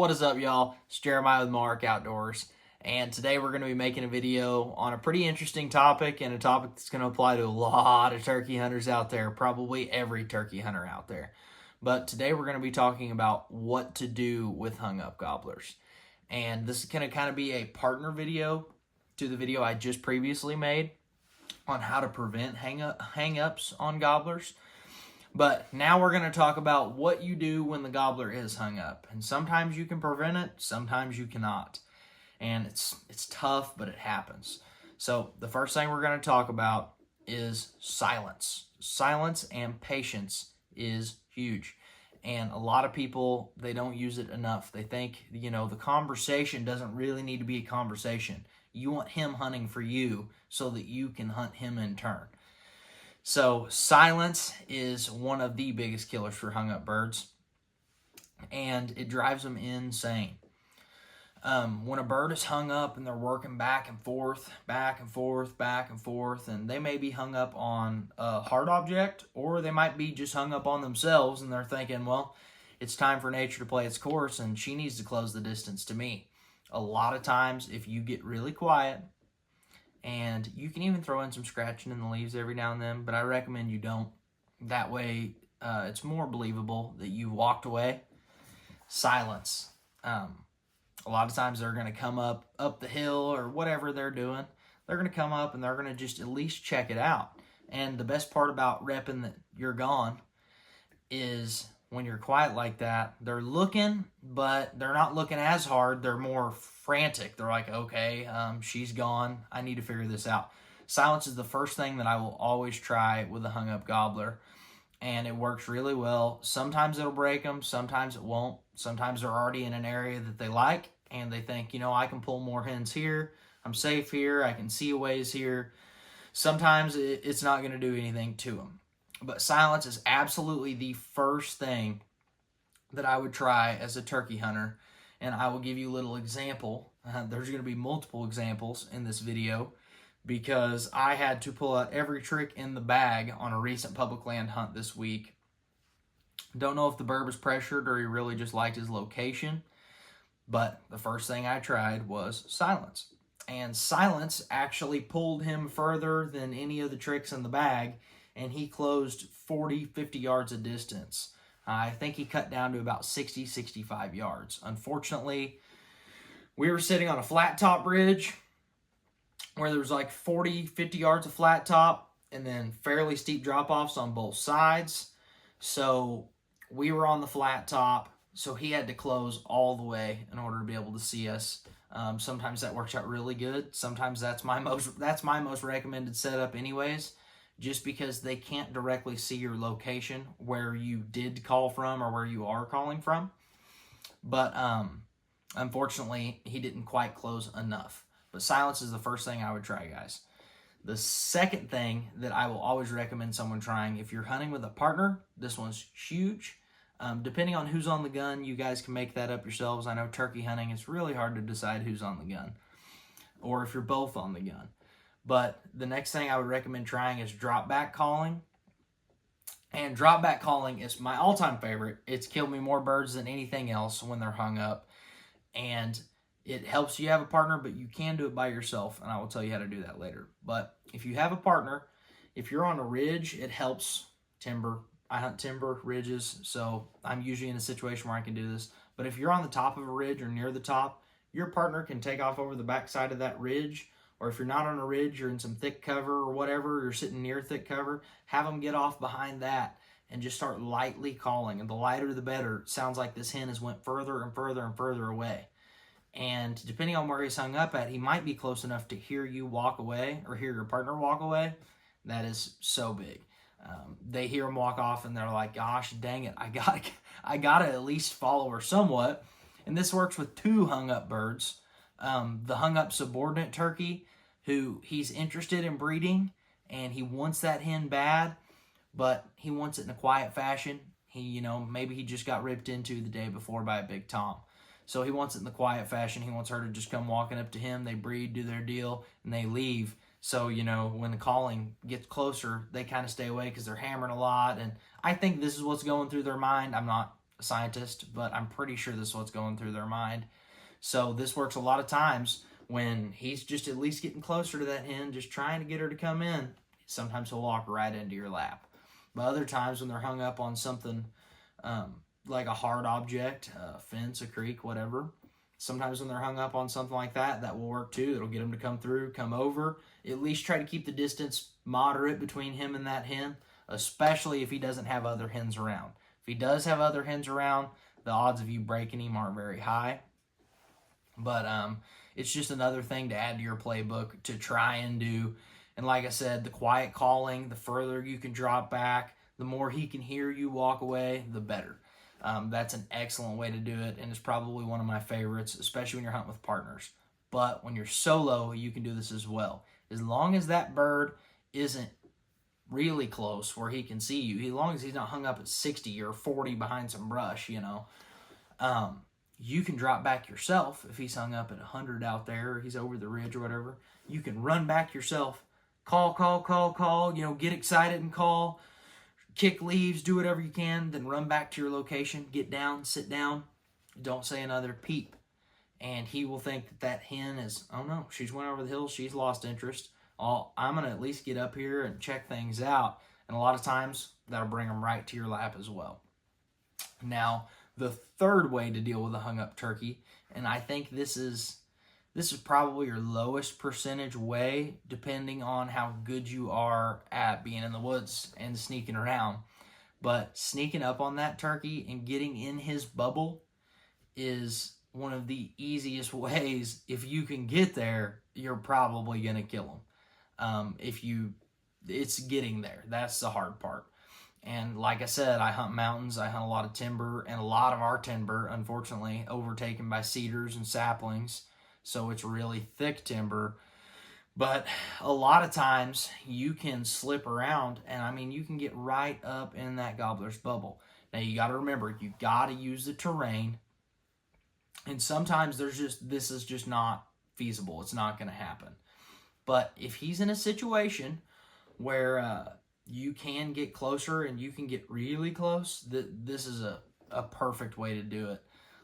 What is up, y'all? It's Jeremiah with Mark Outdoors, and today we're going to be making a video on a pretty interesting topic, and a topic that's going to apply to a lot of turkey hunters out there, probably every turkey hunter out there. But today we're going to be talking about what to do with hung-up gobblers. And this is going to kind of be a partner video to the video I just previously made on how to prevent hang-ups on gobblers. But now we're going to talk about what you do when the gobbler is hung up. And sometimes you can prevent it, sometimes you cannot. And it's tough, but it happens. So the first thing we're going to talk about is silence. Silence and patience is huge. And a lot of people, they don't use it enough. They think, the conversation doesn't really need to be a conversation. You want him hunting for you so that you can hunt him in turn. So silence is one of the biggest killers for hung-up birds, and it drives them insane. When a bird is hung up and they're working back and forth, and they may be hung up on a hard object, or they might be just hung up on themselves, and they're thinking, well, it's time for nature to play its course, and she needs to close the distance to me. A lot of times, if you get really quiet, and you can even throw in some scratching in the leaves every now and then, but I recommend you don't. That way, it's more believable that you walked away. Silence. A lot of times they're going to come up the hill or whatever they're doing. They're going to come up and they're going to just at least check it out. And the best part about repping that you're gone is when you're quiet like that, they're looking, but they're not looking as hard. They're more frantic. They're like, okay, she's gone. I need to figure this out. Silence is the first thing that I will always try with a hung-up gobbler, and it works really well. Sometimes it'll break them. Sometimes it won't. Sometimes they're already in an area that they like, and they think, I can pull more hens here. I'm safe here. I can see a ways here. Sometimes it's not going to do anything to them. But silence is absolutely the first thing that I would try as a turkey hunter. And I will give you a little example. There's going to be multiple examples in this video because I had to pull out every trick in the bag on a recent public land hunt this week. Don't know if the bird was pressured or he really just liked his location. But the first thing I tried was silence. And silence actually pulled him further than any of the tricks in the bag. And he closed 40, 50 yards of distance. I think he cut down to about 60, 65 yards. Unfortunately, we were sitting on a flat top ridge where there was like 40, 50 yards of flat top and then fairly steep drop-offs on both sides. So we were on the flat top, so he had to close all the way in order to be able to see us. Sometimes that works out really good. Sometimes that's my most recommended setup anyways, just because they can't directly see your location where you did call from or where you are calling from. But unfortunately, he didn't quite close enough. But silence is the first thing I would try, guys. The second thing that I will always recommend someone trying, if you're hunting with a partner, this one's huge. Depending on who's on the gun, you guys can make that up yourselves. I know turkey hunting, it's really hard to decide who's on the gun, or if you're both on the gun. But the next thing I would recommend trying is dropback calling. And dropback calling is my all-time favorite. It's killed me more birds than anything else when they're hung up. And it helps you have a partner, but you can do it by yourself. And I will tell you how to do that later. But if you have a partner, if you're on a ridge, it helps timber. I hunt timber ridges, so I'm usually in a situation where I can do this. But if you're on the top of a ridge or near the top, your partner can take off over the backside of that ridge. Or if you're not on a ridge, you're in some thick cover or whatever, you're sitting near thick cover, have them get off behind that and just start lightly calling. And the lighter the better. It sounds like this hen has went further and further and further away. And depending on where he's hung up at, he might be close enough to hear you walk away or hear your partner walk away. That is so big. They hear him walk off and they're like, gosh, dang it, I gotta at least follow her somewhat. And this works with two hung up birds. The hung up subordinate turkey, who he's interested in breeding and he wants that hen bad, but he wants it in a quiet fashion. Maybe he just got ripped into the day before by a big tom. So he wants it in the quiet fashion. He wants her to just come walking up to him. They breed, do their deal, and they leave. So, when the calling gets closer, they kind of stay away because they're hammering a lot. And I think this is what's going through their mind. I'm not a scientist, but I'm pretty sure this is what's going through their mind. So this works a lot of times when he's just at least getting closer to that hen, just trying to get her to come in. Sometimes he'll walk right into your lap. But other times when they're hung up on something like a hard object, a fence, a creek, whatever, sometimes when they're hung up on something like that, that will work too. It'll get them to come through, come over. At least try to keep the distance moderate between him and that hen, especially if he doesn't have other hens around. If he does have other hens around, the odds of you breaking him aren't very high. But it's just another thing to add to your playbook to try and do. And like I said, the quiet calling, the further you can drop back, the more he can hear you walk away, the better. That's an excellent way to do it, and it's probably one of my favorites, especially when you're hunting with partners. But when you're solo, you can do this as well. As long as that bird isn't really close where he can see you, as long as he's not hung up at 60 or 40 behind some brush, you can drop back yourself. If he's hung up at 100 out there, or he's over the ridge or whatever, you can run back yourself. Call, get excited and call. Kick leaves, do whatever you can, then run back to your location, get down, sit down, don't say another peep. And he will think that that hen is, oh no, she's went over the hill, she's lost interest. I'm going to at least get up here and check things out. And a lot of times, that'll bring them right to your lap as well. Now, the third way to deal with a hung up turkey, and I think this is probably your lowest percentage way, depending on how good you are at being in the woods and sneaking around. But sneaking up on that turkey and getting in his bubble is one of the easiest ways. If you can get there, you're probably going to kill him. It's getting there. That's the hard part. And like I said, I hunt mountains, I hunt a lot of timber, and a lot of our timber, unfortunately, overtaken by cedars and saplings. So it's really thick timber. But a lot of times you can slip around, and you can get right up in that gobbler's bubble. Now you got to remember, you got to use the terrain. And sometimes this is just not feasible. It's not going to happen. But if he's in a situation where you can get closer and you can get really close, this is a perfect way to do it.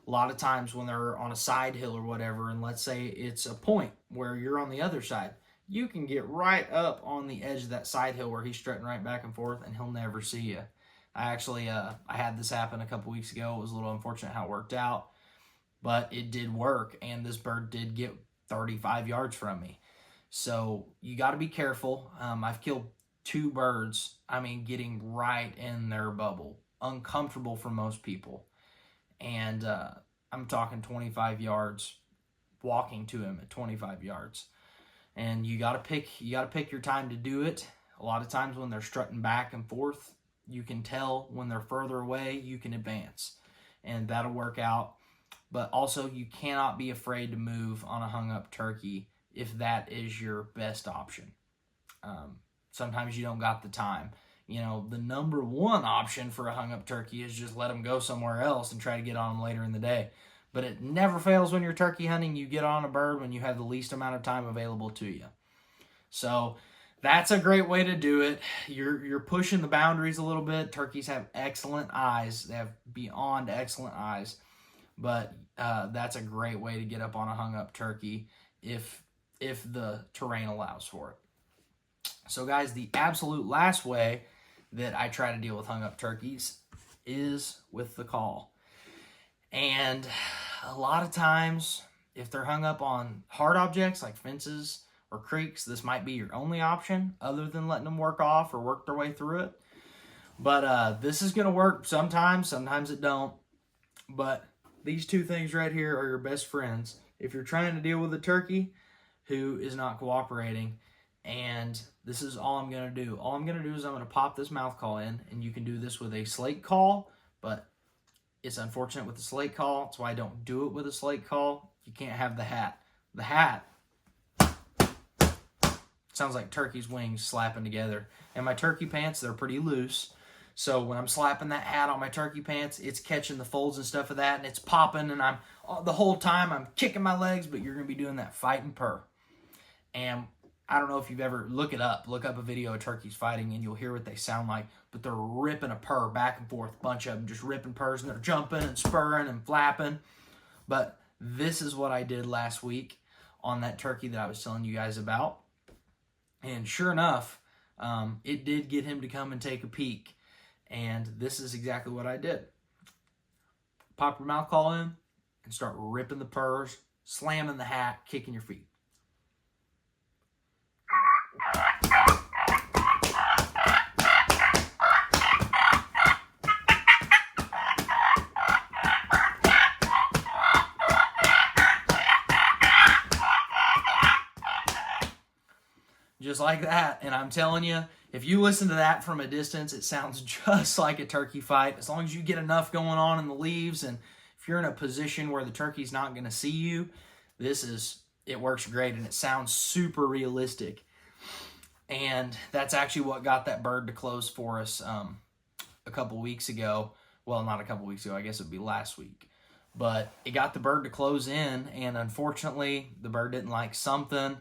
A lot of times when they're on a side hill or whatever, and let's say it's a point where you're on the other side, you can get right up on the edge of that side hill where he's strutting right back and forth, and he'll never see you. I had this happen a couple weeks ago. It was a little unfortunate how it worked out, but it did work, and this bird did get 35 yards from me. So you got to be careful. I've killed 2 birds, getting right in their bubble. Uncomfortable for most people. And I'm talking 25 yards, walking to him at 25 yards. And you gotta pick your time to do it. A lot of times when they're strutting back and forth, you can tell. When they're further away, you can advance. And that'll work out. But also, you cannot be afraid to move on a hung up turkey if that is your best option. Sometimes you don't got the time. The number one option for a hung up turkey is just let them go somewhere else and try to get on them later in the day. But it never fails when you're turkey hunting. You get on a bird when you have the least amount of time available to you. So that's a great way to do it. You're pushing the boundaries a little bit. Turkeys have excellent eyes. They have beyond excellent eyes. But that's a great way to get up on a hung up turkey if the terrain allows for it. So guys, the absolute last way that I try to deal with hung up turkeys is with the call. And a lot of times, if they're hung up on hard objects like fences or creeks, this might be your only option other than letting them work off or work their way through it. But this is going to work sometimes it don't. But these 2 things right here are your best friends if you're trying to deal with a turkey who is not cooperating. And this is all I'm going to do. All I'm going to do is I'm going to pop this mouth call in, and you can do this with a slate call, but it's unfortunate with the slate call. That's why I don't do it with a slate call. You can't have the hat. The hat sounds like turkey's wings slapping together. And my turkey pants, they're pretty loose. So when I'm slapping that hat on my turkey pants, it's catching the folds and stuff of that, and it's popping, and the whole time I'm kicking my legs, but you're going to be doing that fight and purr. And I don't know if you've ever, look up a video of turkeys fighting and you'll hear what they sound like, but they're ripping a purr back and forth, a bunch of them just ripping purrs, and they're jumping and spurring and flapping. But this is what I did last week on that turkey that I was telling you guys about. And sure enough, it did get him to come and take a peek. And this is exactly what I did. Pop your mouth call in and start ripping the purrs, slamming the hat, kicking your feet. Just like that. And I'm telling you, if you listen to that from a distance, it sounds just like a turkey fight. As long as you get enough going on in the leaves, and if you're in a position where the turkey's not going to see you, it works great, and it sounds super realistic. And that's actually what got that bird to close for us a couple weeks ago. Well, not a couple weeks ago, I guess it would be last week. But it got the bird to close in, and unfortunately, the bird didn't like something.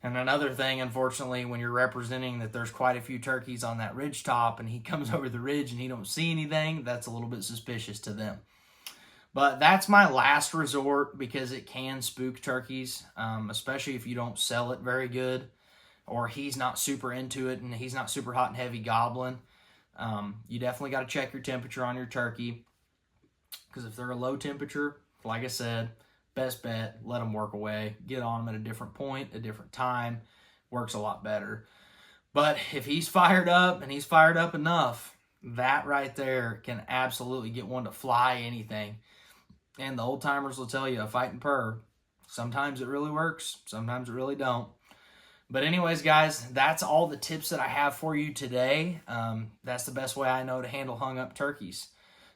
And another thing, unfortunately, when you're representing that there's quite a few turkeys on that ridge top and he comes over the ridge and he don't see anything, that's a little bit suspicious to them. But that's my last resort because it can spook turkeys, especially if you don't sell it very good or he's not super into it and he's not super hot and heavy gobbling. You definitely got to check your temperature on your turkey, because if they're a low temperature, like I said, best bet, let them work away. Get on them at a different point, a different time. Works a lot better. But if he's fired up and he's fired up enough, that right there can absolutely get one to fly anything. And the old timers will tell you, a fighting purr, sometimes it really works, sometimes it really don't. But anyways, guys, that's all the tips that I have for you today. That's the best way I know to handle hung up turkeys.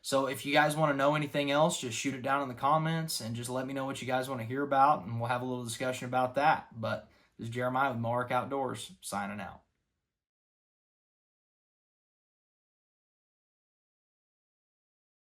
So if you guys want to know anything else, just shoot it down in the comments and just let me know what you guys want to hear about, and we'll have a little discussion about that. But this is Jeremiah with Mohawk Outdoors, signing out.